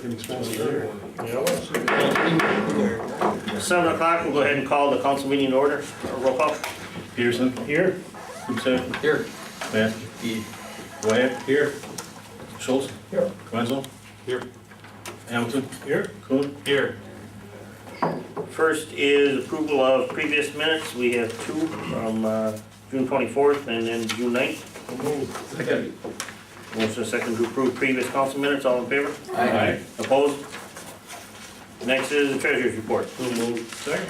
Freaking expensive here. 7 o'clock, we'll go ahead and call the council meeting in order. Roll call. Peterson. Here. Nekoosa. Here. Maskey. Wyatt. Here. Schultz. Here. Wenzel. Here. Hamilton. Here. Kuhn. Here. First is approval of previous minutes. We have 2 from June 24th and then June 9th. Second. Motion second to approve previous council minutes. All in favor? Aye. Opposed? Next is the treasurer's report. Second.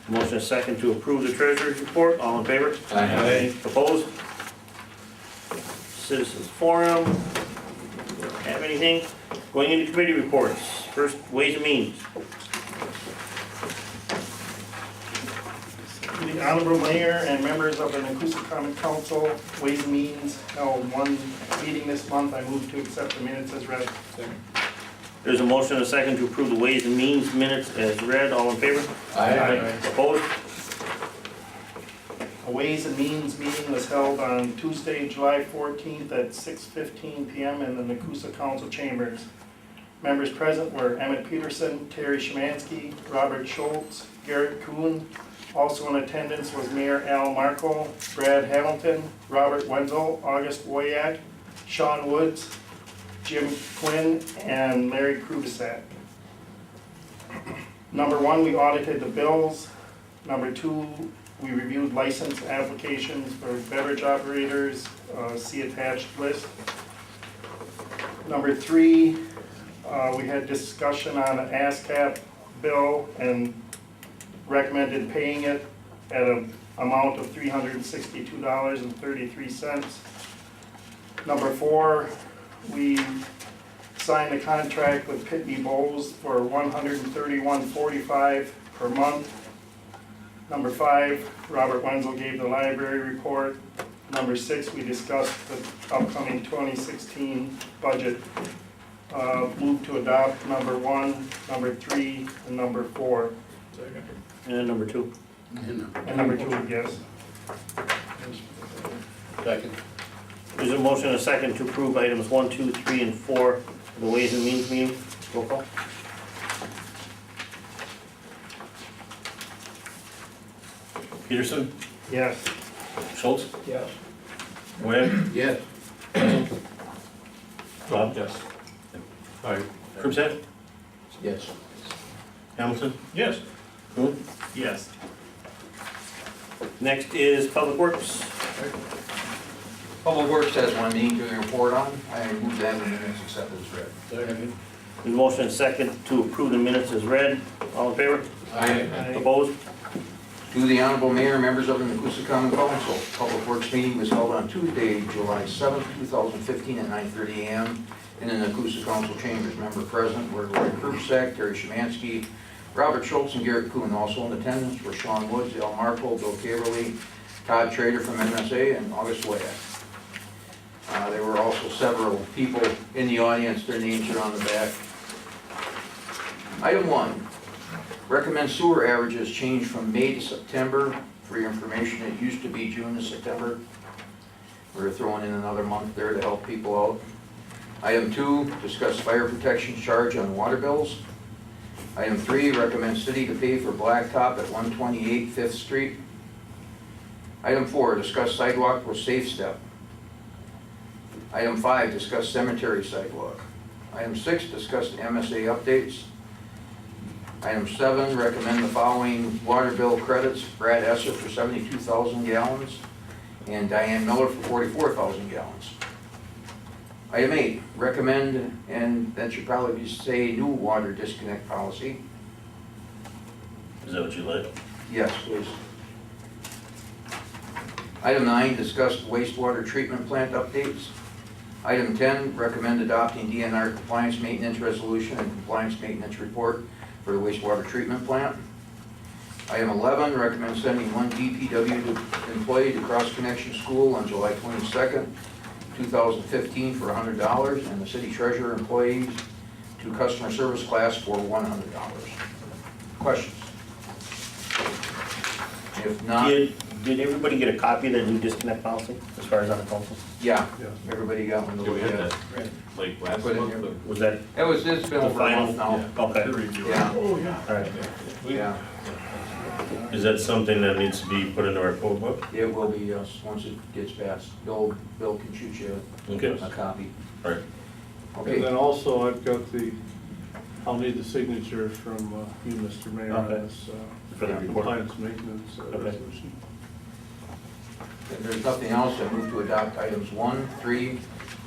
Motion second to approve the treasurer's report. All in favor? Aye. Opposed? Citizens forum. Have anything? Going into committee reports. First, Ways and Means. The Honorable Mayor and members of the Nekoosa Common Council, Ways and Means, held one meeting this month. I move to accept the minutes as read. There's a motion and a second to approve the Ways and Means minutes as read. All in favor? Aye. Opposed? A Ways and Means meeting was held on Tuesday, July 14th at 6:15 p.m. in the Nekoosa Council chambers. Members present were Emmett Peterson, Terry Szymanski, Robert Schultz, Garrett Kuhn. Also in attendance was Mayor Al Markle, Brad Hamilton, Robert Wenzel, August Woyak, Sean Woods, Jim Quinn, and Larry Krubacek. Number 1, we audited the bills. Number 2, we reviewed license applications for beverage operators, see attached list. Number 3, we had discussion on an ASCAP bill and recommended paying it at an amount of $362.33. Number 4, we signed a contract with Pitney Bowes for $131.45 per month. Number 5, Robert Wenzel gave the library report. Number 6, we discussed the upcoming 2016 budget. Move to adopt number 1, number 3, and number 4. And number 2. And number 2, yes. Second. There's a motion and a second to approve items 1, 2, 3, and 4 of the Ways and Means meeting. Roll call. Peterson. Yes. Schultz. Yes. Wyatt. Yes. Wenzel. Bob. Yes. Aye. Krubsack. Yes. Hamilton. Yes. Kuhn. Yes. Next is Public Works. Public Works has one meeting to report on. I move that the minutes accepted as read. Second. There's a motion and a second to approve the minutes as read. All in favor? Aye. Opposed? To the Honorable Mayor and members of the Nekoosa Common Council, Public Works meeting was held on Tuesday, July 7th, 2015 at 9:30 a.m. in the Nekoosa Council chambers. Member present were Roy Krubsack, Terry Szymanski, Robert Schultz, and Garrett Kuhn. Also in attendance were Sean Woods, Al Markle, Bill Caverly, Todd Trader from MSA, and August Woyak. There were also several people in the audience. Their names are on the back. Item 1. Recommend sewer averages change from May to September. For your information, it used to be June to September. We're throwing in another month there to help people out. Item 2, discuss fire protection charge on water bills. Item 3, recommend city to pay for blacktop at 128 5th Street. Item 4, discuss sidewalk with safe step. Item 5, discuss cemetery sidewalk. Item 6, discuss the MSA updates. Item 7, recommend the following water bill credits: Brad Esser for 72,000 gallons and Diane Miller for 44,000 gallons. Item 8, recommend, and that should probably say new water disconnect policy. Is that what you like? Yes, please. Item 9, discuss wastewater treatment plant updates. Item 10, recommend adopting DNR compliance maintenance resolution and compliance maintenance report for the wastewater treatment plant. Item 11, recommend sending one DPW employee to Cross Connection School on July 22nd, 2015 for $100, and the city treasurer employees to customer service class for $100. Questions? If not, Did everybody get a copy of the new disconnect policy as far as on the council? Yeah, Yeah. everybody got one to Do we look have at. that, like, last Put it month? here. or- Was that, It's been The over a month final- now. okay, Yeah, all right. yeah, Is that something that needs to be put into our code book? it will be, yes, once it gets passed. Bill can shoot you Okay, a copy. all right. And Okay, then also I've got I'll need the signature from you, Mr. Mayor, on Okay. this For the report. compliance maintenance Okay. resolution. if there's nothing else, I move to adopt items 1, 3,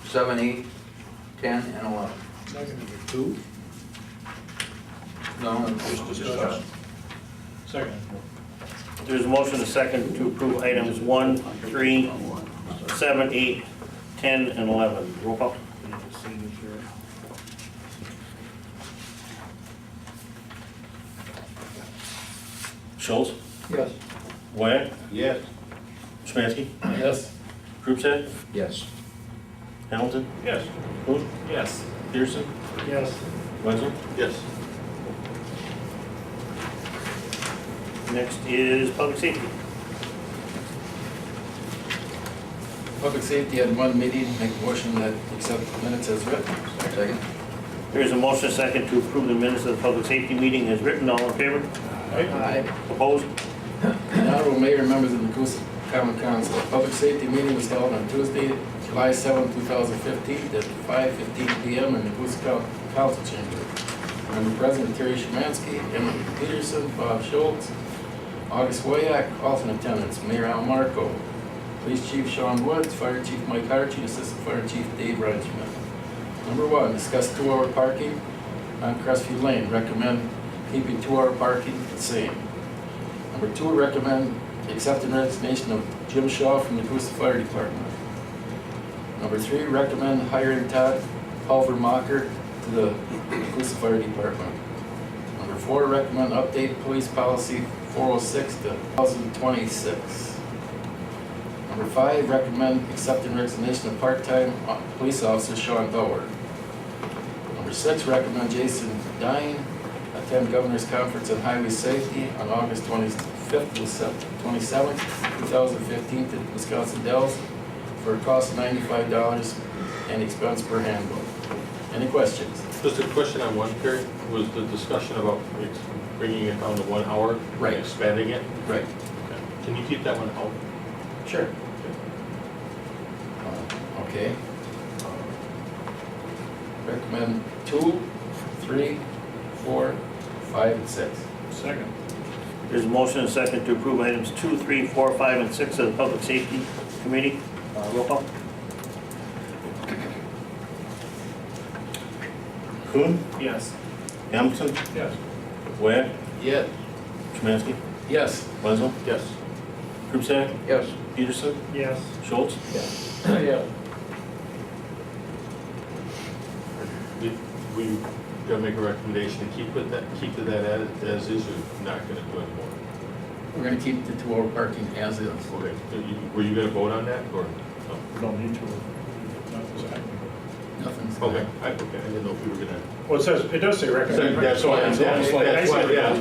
7, 8, 10, and 11. Two? No, just discussion. Second. There's a motion and a second to approve items 1, 3, 7, 8, 10, and 11. Roll call. Need the signature. Schultz, Yes. Wyatt, Yes. Smansky, Yes. Krupsat, Yes. Hamilton, Yes. Kuhn, Yes. Peterson, Yes. Wenzel. Yes. Next is public safety. Public safety had one meeting, make a motion that accept the minutes as written. Second? There is a motion and a second to approve the minutes of the public safety meeting as written. All in favor? Aye. Opposed? Honorable Mayor and members of the Nekoosa Common Council, a public safety meeting was held on Tuesday, July 7, 2015, at 5:15 p.m. in the Nekoosa Council Chamber. Member President Terry Shemansky, Emily Peterson, Bob Schultz, August Wyack, alternate attendants, Mayor Al Marco, Police Chief Sean Woods, Fire Chief Mike Hartshee, Assistant Fire Chief Dave Reitschmidt. Number 1, discuss 2-hour parking on Crestview Lane. Recommend keeping 2-hour parking the same. Number 2, recommend accepting resignation of Jim Shaw from the Nekoosa Fire Department. Number 3, recommend hiring Todd Pulvermacher to the Nekoosa Fire Department. Number 4, recommend update police policy 406 to 2026. Number 5, recommend accepting resignation of part-time police officer Sean Bauer. Number 6, recommend Jason Dine attend Governor's Conference on Highway Safety on August 25th to 27th, 2015 to Wisconsin Dells for a cost of $95 and expense per handbook. Any questions? Just a question on one, Terry, was the discussion about bringing it down to 1 hour? Right. Expanding it? Right. Can you keep that one out? Sure. Okay. Recommend 2, 3, 4, 5, and 6. Second. There's a motion and a second to approve items 2, 3, 4, 5, and 6 of the Public Safety Committee. Roll call. Kuhn, Yes. Hamilton, Yes. Wyatt, Yes. Smansky, Yes. Wenzel, Yes. Krupsat, Yes. Peterson, Yes. Schultz. Yeah. We gonna make a recommendation to keep it that, keep to that as is, or not gonna do anymore? We're gonna keep the 2-hour parking as is. Okay, were you gonna vote on that, or? no? We don't need to. Nothing's. Okay, I didn't know if you were gonna. Well, it does say recommend. That's why, So it's like- that's why, yeah.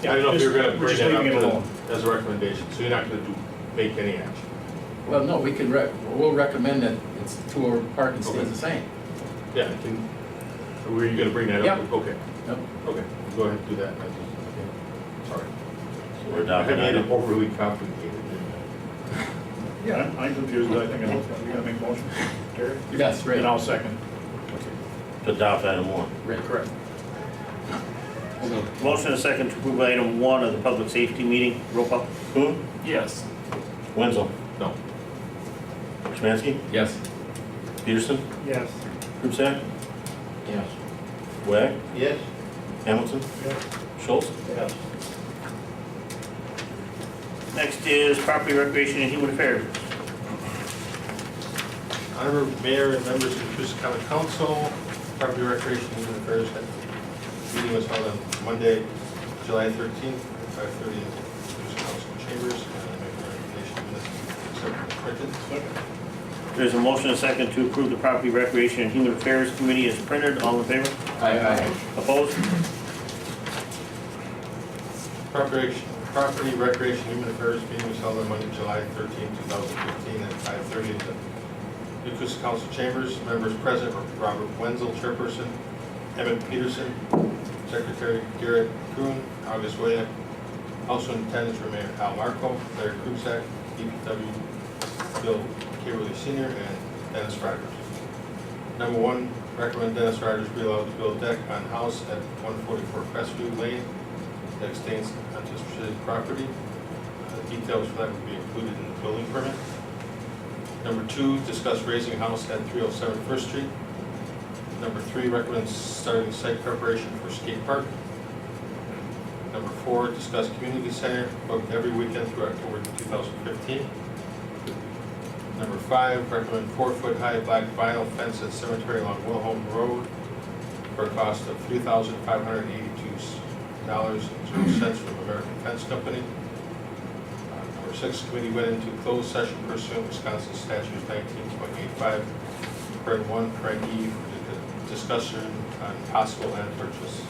Yeah, I don't know if you were gonna we're bring just that leaving it up alone. as a recommendation, so you're not gonna make any action? Well, no, we can, we'll recommend that it's 2-hour parking stays Okay. the same. Yeah, were you gonna bring that up? Yep. Okay, Yep. okay, go ahead and do that. Okay. Sorry. So we're I adopting made it item. overly complicated. Yeah, I'm confused, I think we gotta make a motion. Terry? Yes, right. And I'll second. To adopt item 1. Right, correct. Motion and a second to approve item 1 of the Public Safety Meeting. Roll call. Kuhn, Yes. Wenzel, No. Smansky, Yes. Peterson, Yes. Krupsat, Yes. Wyatt, Yes. Hamilton, Yes. Schultz. Yes. Next is Property, Recreation, and Human Affairs. Honorable Mayor and members of the Nekoosa County Council, Property Recreation and Human Affairs meeting was held on Monday, July 13th, at 5:30 in the Nekoosa Council Chambers. And I make a recommendation that accept the printed. There's a motion and a second to approve the Property, Recreation, and Human Affairs Committee as printed. All in favor? Aye. Opposed? Property Property, Recreation, Human Affairs meeting was held on Monday, July 13, 2015 at 5:30 in the Nekoosa Council Chambers. Members present were Robert Wenzel, Chairperson, Emmett Peterson, Secretary Garrett Kuhn, August Wayek. Also in attendance were Mayor Al Marco, Larry Krupsack, DPW Bill Caverly Sr., and Dennis Rogers. Number 1, recommend Dennis Rogers be allowed to build a deck on house at 144 Crestview Lane that extends onto specific property. Details for that would be included in the building permit. Number 2, discuss raising a house at 307 First Street. Number 3, recommend starting site preparation for skate park. Number 4, discuss community center booked every weekend through October 2015. Number 5, recommend 4-foot-high black vinyl fence at cemetery along Wilholm Road for a cost of $3,582.00 from American Fence Company. Number 6, committee went into closed session pursuant to Wisconsin statutes 19.85, parent 1, parent E, for discussion on possible land purchase.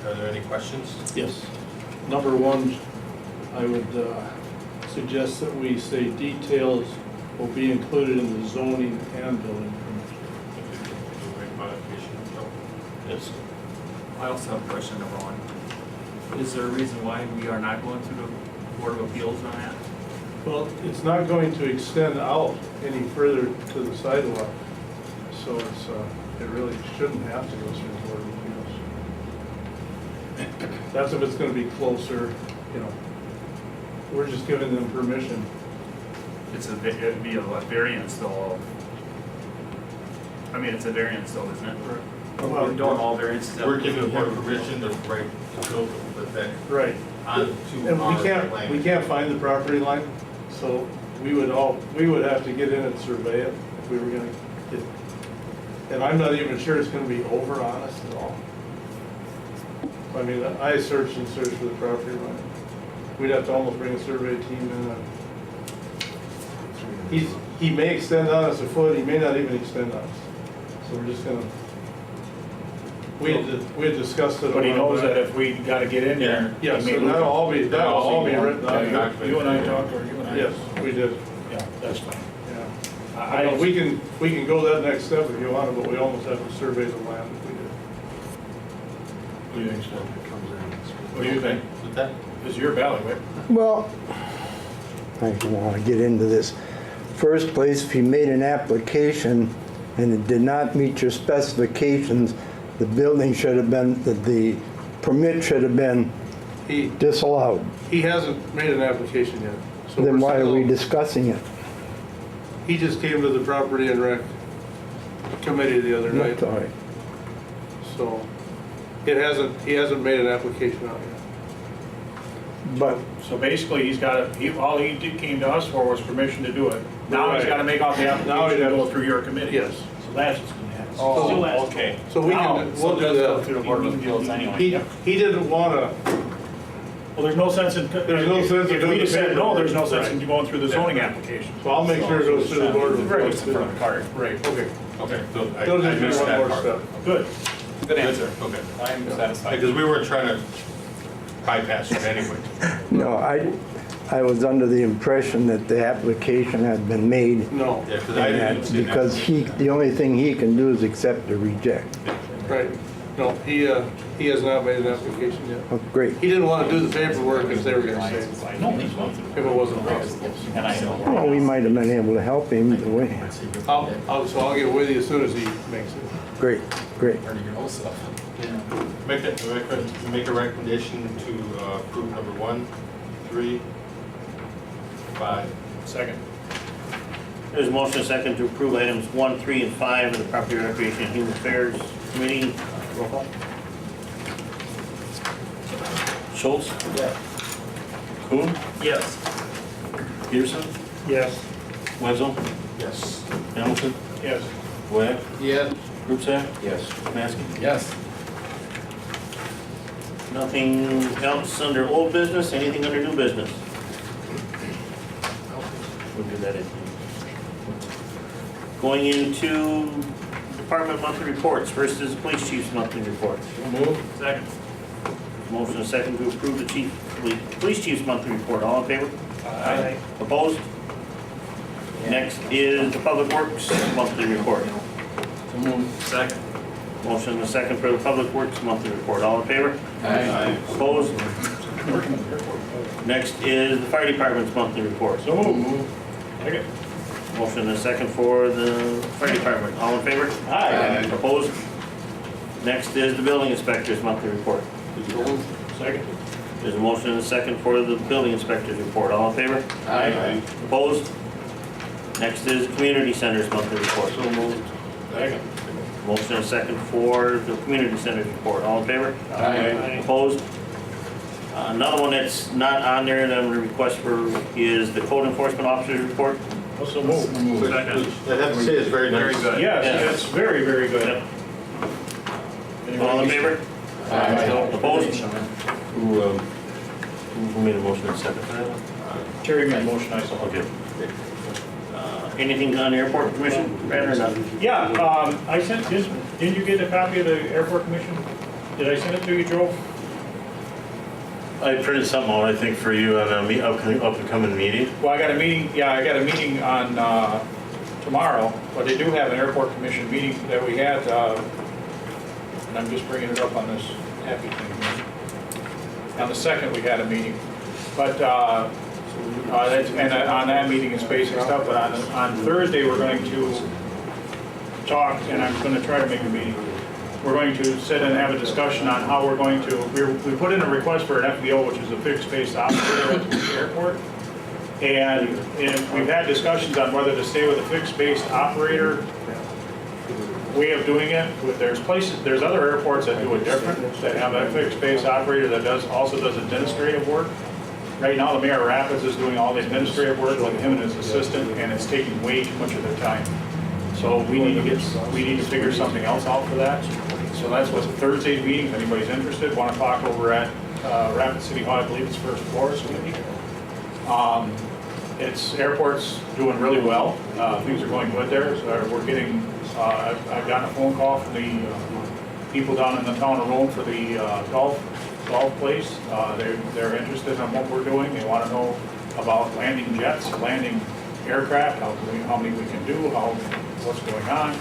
Are there any questions? Yes. Number 1, I would suggest that we say details will be included in the zoning and building permit. Yes. I also have a question, number 1. Is there a reason why we are not going through the Board of Appeals on that? Well, it's not going to extend out any further to the sidewalk, so it's, it really shouldn't have to go through the Board of Appeals. That's if it's gonna be closer, you know. We're just giving them permission. It'd be a variance though. I mean, it's a variance though, isn't it? Well, Don't all variances have? We're giving the board permission to right to build the deck right. onto And our we land. can't find the property line, so we would have to get in and survey it if we were gonna get. And I'm not even sure it's gonna be over on us at all. I mean, I searched and searched for the property line. We'd have to almost bring a survey team in. He may extend on us a foot, he may not even extend on us. So we're just gonna, we had discussed it. But he a while knows back. that if we gotta get in there. Yes, he may and lose that'll it. all be written Yeah, down. you and I talked, or you and I. Yes, we did, Yeah, that's fine. yeah. I I mean, don't, we can go that next step if you want, but we almost have to survey the land if we did. what do you think, Steve? What do you think? With that, This is your bailiwick. Well, I don't want to get into this. First place, if you made an application and it did not meet your specifications, the building should have been, the permit should have been He disallowed. hasn't made an application yet. So Then we're why are we still- discussing it? He just came to the property and rec committee the other night, That's all right. so he hasn't made an application out yet. But So basically, he's got, all he came to us for was permission to do it. Now he's Right. gotta make out the Now application he'd to have go to- through your committee. Yes. So that's what's gonna happen. Oh, Still has to go. okay. So we Now, can, we'll do that. through the Board of Appeals anyway. He didn't wanna, Well, there's no sense in. There's no sense in If doing we the just said no, there's no paperwork. sense in going through the zoning application. so I'll make sure it goes through the Board of Right, Appeals. it's in front of the card. Right, okay. okay, so I It'll just be missed one that more part. step. Good. Good answer. Okay, I'm satisfied. because we weren't trying to bypass it anyway. no, I was under the impression that the application had been made. No, Yeah, because I and didn't that see that. because the only thing he can do is accept or reject. right. No, he has not made an application yet. Oh, great. He didn't wanna do the paperwork if they were gonna say, No, he's going through. if it wasn't possible. And I know. Well, we might have been able to help him either way. So I'll get with you as soon as he makes it. Great, great. Make a recommendation to approve number 1, 3, 5. Second. There's a motion second to approve items 1, 3, and 5 of the Property Recreation and Human Affairs Committee. Roll call. Schultz? Kuhn? Yes. Peterson? Yes. Wenzel? Yes. Hamilton? Yes. Webb? Yes. Krupsack? Yes. Maskey? Yes. Nothing else under old business, anything under new business? We'll do that at the end. Going into department monthly reports. First is the police chief's monthly report. Second. Motion and second to approve the police chief's monthly report. All in favor? Aye. Opposed? Next is the public works monthly report. So moved. Second. Motion and second for the public works monthly report. All in favor? Aye. Opposed? Next is the fire department's monthly report. So moved. Second. Motion and second for the fire department. All in favor? Aye. Opposed? Next is the building inspector's monthly report. Second. There's a motion and a second for the building inspector's report. All in favor? Aye. Opposed? Next is the community center's monthly report. So moved. Second. Motion and a second for the community center's report. All in favor? Aye. Opposed? Another one that's not on there that I'm gonna request for is the code enforcement officer's report. Also moved. Second. I have to say, it's very Very nice. good. Yes, it's very, very good. All in favor? Aye. Opposed? Who made a motion and second for that? Terry made a motion, I saw. Okay. Anything on the airport commission, Brad, or not? Yeah, I sent, didn't you get a copy of the airport commission? Did I send it to you, Joe? I printed something out, I think, for you on a up-and-coming meeting. Well, I got a meeting, yeah, I got a meeting on, tomorrow, but they do have an airport commission meeting that we had, and I'm just bringing it up on this happy thing here. On the 2nd, we had a meeting, but, on that meeting is basic stuff, but on Thursday, we're going to talk, and I'm gonna try to make a meeting. We're going to sit and have a discussion on how we're going to, we put in a request for an FBO, which is a fixed base operator at the airport. And we've had discussions on whether to stay with a fixed base operator way of doing it. There's other airports that do it different, that have a fixed base operator that also does administrative work. Right now, the mayor of Rapids is doing all the administrative work, like him and his assistant, and it's taking way too much of their time. So we need to figure something else out for that. So that's what Thursday's meeting, if anybody's interested, want to talk over at Rapids City Hall, I believe it's first floor, so airport's doing really well. Things are going good there. So we're getting, I've gotten a phone call from the people down in the town of Rome for the golf place. They're interested in what we're doing. They want to know about landing jets, landing aircraft, how many we can do, what's going on.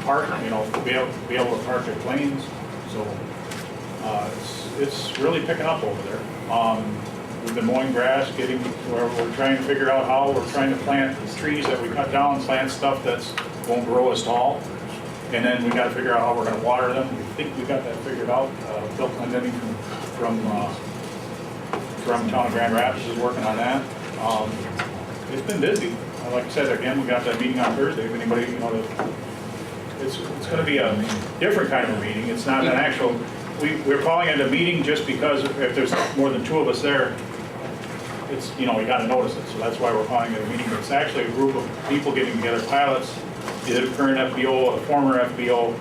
Park, be able to park their planes. So it's really picking up over there. We've been mowing grass, we're trying to figure out how we're trying to plant trees that we cut down, plant stuff that won't grow as tall. And then we got to figure out how we're going to water them. We think we got that figured out. Bill Clendenning from town of Grand Rapids is working on that. It's been busy. Like I said, again, we got that meeting on Thursday. If anybody, it's going to be a different kind of a meeting. It's not an actual, we're calling it a meeting just because if there's more than 2 of us there, it's, we got to notice it. So that's why we're calling it a meeting. But it's actually a group of people getting together, pilots, either current FBO or former FBO,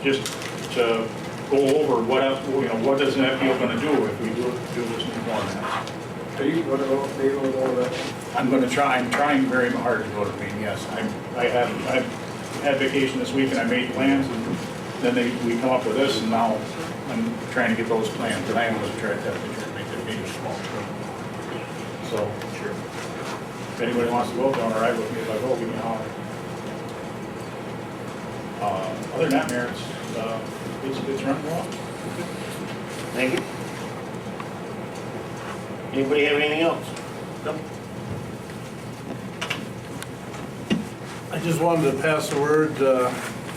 just to go over what is an FBO going to do if we do this new format. Are you going to go with all that? I'm trying very hard to go to the meeting, yes. I've had vacation this week and I made plans and then we come up with this and now I'm trying to get those plans, but I am going to definitely try to make that meeting small. So, sure. If anybody wants to go, don't arrive with me. If I go, give me a holler. Other than that, Mayor, it's running well. Thank you. Anybody have anything else? No? I just wanted to pass the word to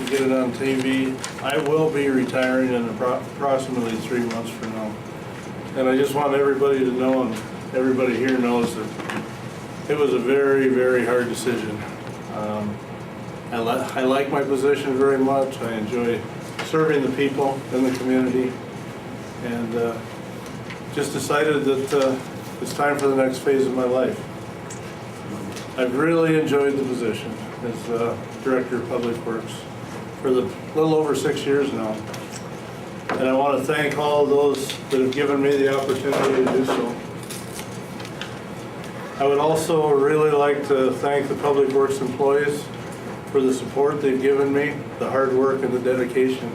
get it on TV. I will be retiring in approximately 3 months from now. And I just want everybody to know, and everybody here knows, that it was a very, very hard decision. I like my position very much. I enjoy serving the people in the community. And just decided that it's time for the next phase of my life. I've really enjoyed the position as Director of Public Works for the little over 6 years now. And I want to thank all of those that have given me the opportunity to do so. I would also really like to thank the Public Works employees for the support they've given me, the hard work and the dedication.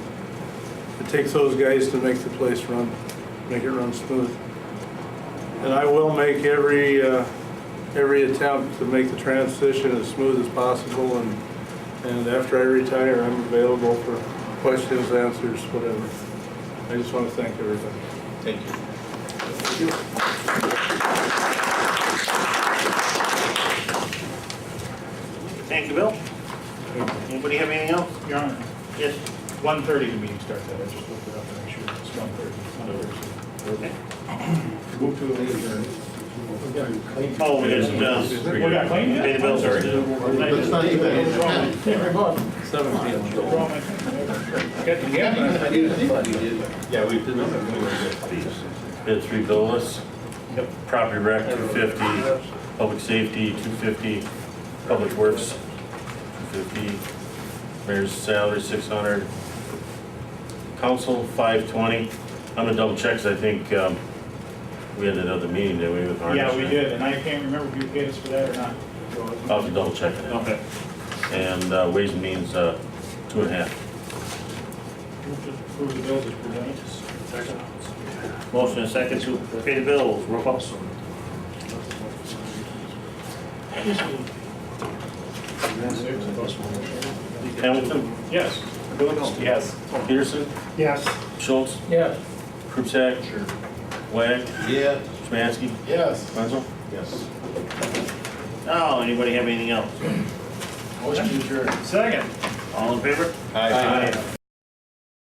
It takes those guys to make the place run, make it run smooth. And I will make every attempt to make the transition as smooth as possible, and after I retire, I'm available for questions, answers, whatever. I just want to thank everybody. Thank you. Thank you, Bill. Anybody have anything else? Your Honor, Yes. 1:30 the meeting starts at, I just looked it up to make sure it's 1:30. Okay. Move to adjourn. Oh, we got some bills. We got claims yet? Pay the bills already. Let's not even. 7 p.m. Yeah, we did. We had 3 bill lists. Property rec, 250, public safety, 250, public works, 250, mayor's salary, 600, council, 520. I'm gonna double check, 'cause I think we had another meeting, didn't we, with Harness? Yeah, we did, and I can't remember if you paid us for that or not. I'll have to double check it. Okay. And Ways and Means, 2.5. Move to approve the bills as presented. Second. Motion and second to pay the bills. Roll call. Hamilton, Yes. Yes. Peterson, Yes. Schultz, Yes. Krupsack, Wag, Yeah. Smansky, Yes. Wenzel. Yes. Now, anybody have anything else? Motion to adjourn. Second. All in favor? Aye.